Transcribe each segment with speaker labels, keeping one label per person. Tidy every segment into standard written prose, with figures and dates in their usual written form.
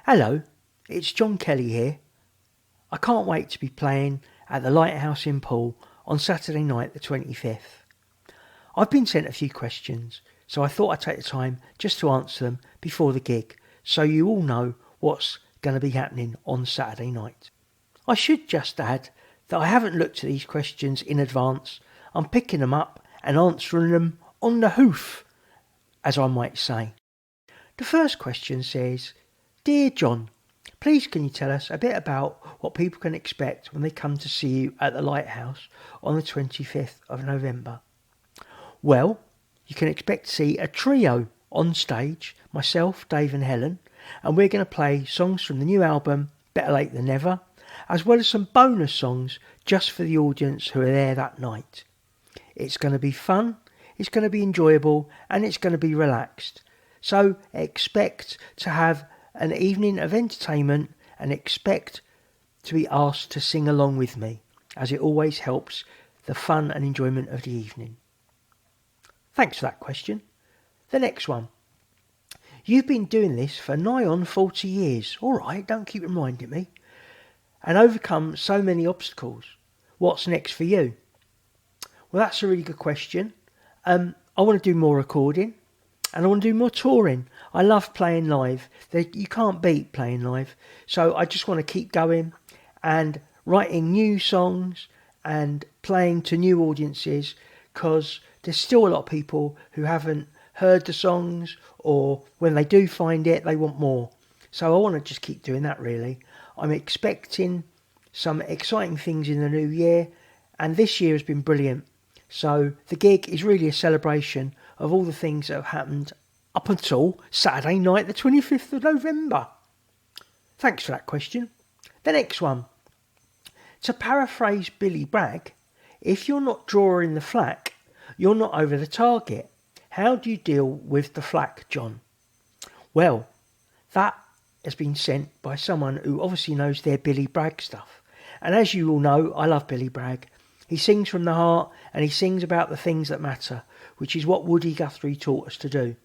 Speaker 1: Hello, it's John Kelly here. I can't wait to be playing at the Lighthouse in Poole on Saturday night the 25th. I've been sent a few questions, so I thought I'd take the time just to answer them before the gig, so you all know what's going to be happening on Saturday night. I should just add that I haven't looked at these questions in advance. I'm picking them up and answering them on the hoof, as I might say. The first question says, Dear John, please can you tell us a bit about what people can expect when they come to see you at the Lighthouse on the 25th of November? Well, you can expect to see a trio on stage, myself, Dave and Helen, and we're going to play songs from the new album, Better Late Than Never, as well as some bonus songs just for the audience who are there that night. It's going to be fun, it's going to be enjoyable, and it's going to be relaxed. So expect to have an evening of entertainment and expect to be asked to sing along with me, as it always helps the fun and enjoyment of the evening. Thanks for that question. The next one. You've been doing this for nigh on 40 years. All right, don't keep reminding me. And overcome so many obstacles. What's next for you? Well, that's a really good question. I want to do more recording. And I want to do more touring. I love playing live. You can't beat playing live. So I just want to keep going and writing new songs and playing to new audiences, because there's still a lot of people who haven't heard the songs, or when they do find it, they want more. So I want to just keep doing that, really. I'm expecting some exciting things in the new year, and this year has been brilliant. So the gig is really a celebration of all the things that have happened up until Saturday night, the 25th of November. Thanks for that question. The next one. To paraphrase Billy Bragg, if you're not drawing the flack, you're not over the target. How do you deal with the flack, John? Well, that has been sent by someone who obviously knows their Billy Bragg stuff. And as you all know, I love Billy Bragg. He sings from the heart, and he sings about the things that matter, which is what Woody Guthrie taught us to do.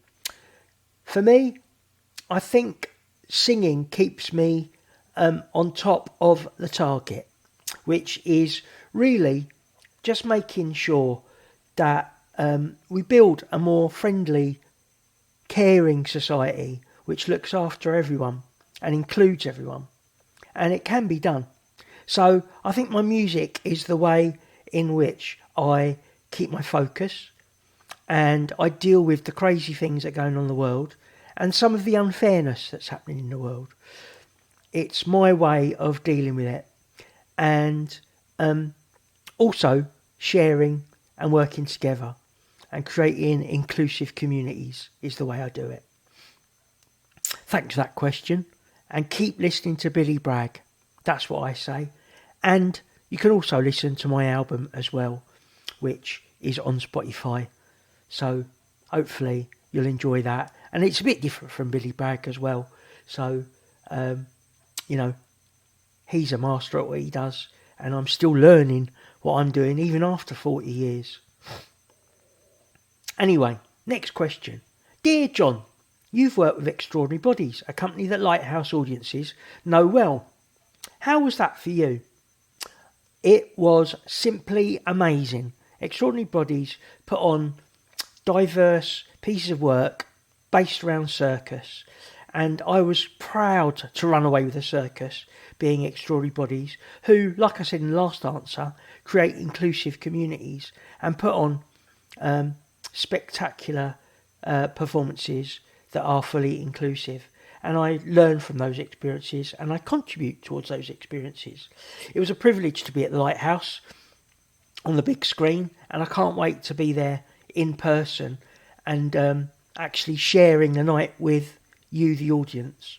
Speaker 1: For me, I think singing keeps me on top of the target, which is really just making sure that we build a more friendly, caring society which looks after everyone and includes everyone. And it can be done. So I think my music is the way in which I keep my focus, and I deal with the crazy things that are going on in the world and some of the unfairness that's happening in the world. It's my way of dealing with it, and also sharing and working together and creating inclusive communities is the way I do it. Thanks for that question, and keep listening to Billy Bragg. That's what I say. And you can also listen to my album as well, which is on Spotify. So hopefully you'll enjoy that. And it's a bit different from Billy Bragg as well. So, he's a master at what he does. And I'm still learning what I'm doing even after 40 years. Anyway, next question. Dear John, you've worked with Extraordinary Bodies, a company that Lighthouse audiences know well. How was that for you? It was simply amazing. Extraordinary Bodies put on diverse pieces of work based around circus, and I was proud to run away with the circus, being Extraordinary Bodies, who, like I said in the last answer, create inclusive communities and put on spectacular performances that are fully inclusive. And I learn from those experiences, and I contribute towards those experiences. It was a privilege to be at the Lighthouse on the big screen, and I can't wait to be there in person and actually sharing the night with you, the audience.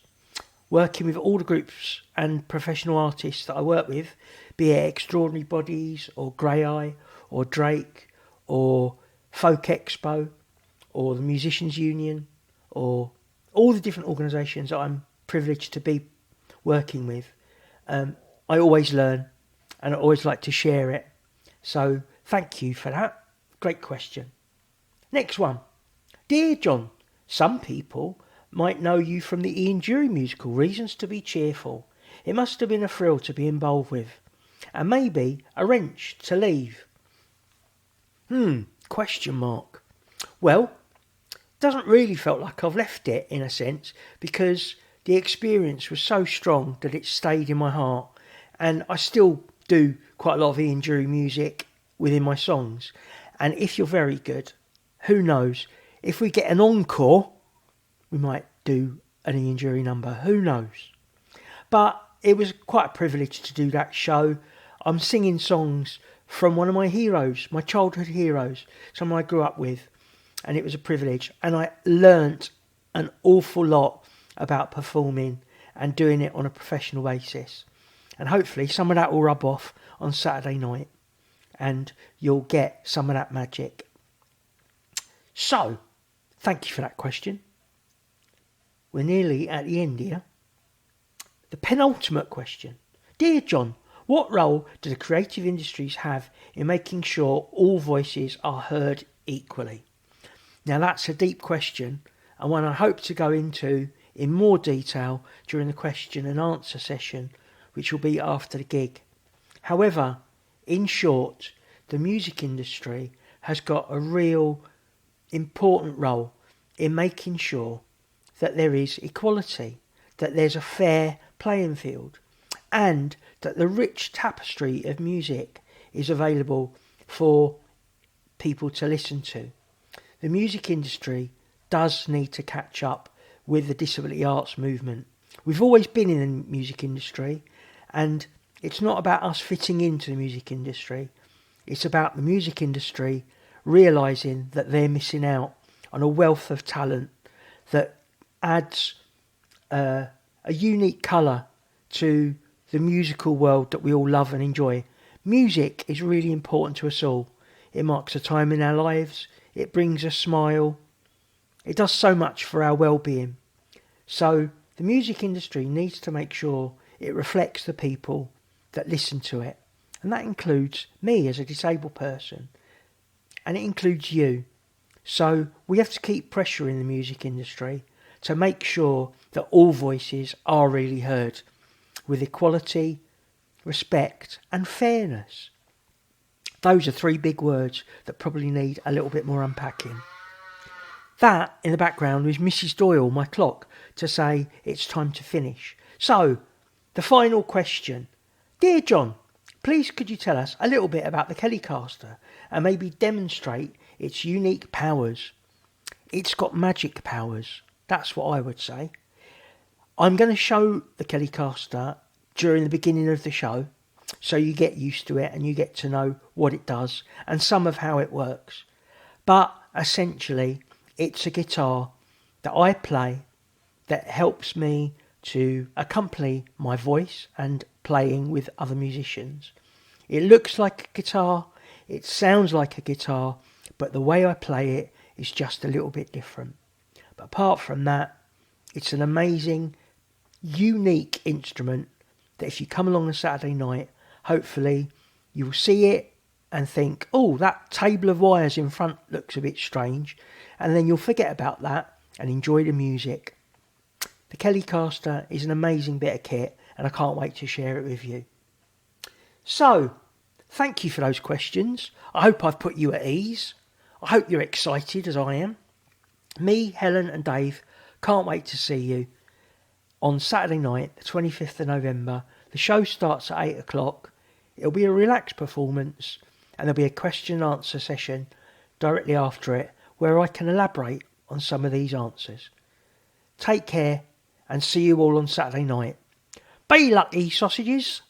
Speaker 1: Working with all the groups and professional artists that I work with, be it Extraordinary Bodies or Grey Eye or Drake or Folk Expo or the Musicians Union or all the different organisations that I'm privileged to be working with. I always learn, and I always like to share it. So thank you for that. Great question. Next one. Dear John, some people might know you from the Ian Dury musical, Reasons to be Cheerful. It must have been a thrill to be involved with. And maybe a wrench to leave. Question mark. Well, doesn't really felt like I've left it in a sense, because the experience was so strong that it stayed in my heart. And I still do quite a lot of Ian Dury music within my songs. And if you're very good, who knows? If we get an encore, we might do an Ian Dury number. Who knows? But it was quite a privilege to do that show. I'm singing songs from one of my heroes, my childhood heroes, someone I grew up with. And it was a privilege. And I learnt an awful lot about performing and doing it on a professional basis. And hopefully some of that will rub off on Saturday night and you'll get some of that magic. So, thank you for that question. We're nearly at the end here. The penultimate question. Dear John, what role do the creative industries have in making sure all voices are heard equally? Now that's a deep question, and one I hope to go into in more detail during the question and answer session, which will be after the gig. However, in short, the music industry has got a real important role in making sure that there is equality, that there's a fair playing field, and that the rich tapestry of music is available for people to listen to. The music industry does need to catch up with the disability arts movement. We've always been in the music industry, and it's not about us fitting into the music industry. It's about the music industry realising that they're missing out on a wealth of talent that adds a unique colour to the musical world that we all love and enjoy. Music is really important to us all. It marks a time in our lives. It brings a smile. It does so much for our well-being. So the music industry needs to make sure it reflects the people that listen to it. And that includes me as a disabled person. And it includes you. So we have to keep pressure in the music industry to make sure that all voices are really heard with equality, respect and fairness. Those are three big words that probably need a little bit more unpacking. That in the background is Mrs. Doyle, my clock, to say it's time to finish. So, the final question. Dear John, please could you tell us a little bit about the Telecaster and maybe demonstrate its unique powers? It's got magic powers. That's what I would say. I'm going to show the Telecaster during the beginning of the show, so you get used to it and you get to know what it does and some of how it works. But essentially, it's a guitar that I play that helps me to accompany my voice and playing with other musicians. It looks like a guitar, it sounds like a guitar, but the way I play it is just a little bit different. But apart from that, it's an amazing, unique instrument that if you come along on Saturday night, hopefully you'll see it and think, oh, that table of wires in front looks a bit strange. And then you'll forget about that and enjoy the music. The Telecaster is an amazing bit of kit and I can't wait to share it with you. So, thank you for those questions. I hope I've put you at ease. I hope you're excited as I am. Me, Helen and Dave can't wait to see you on Saturday night, the 25th of November. The show starts at 8 o'clock. It'll be a relaxed performance and there'll be a question and answer session directly after it where I can elaborate on some of these answers. Take care and see you all on Saturday night. Be lucky, sausages!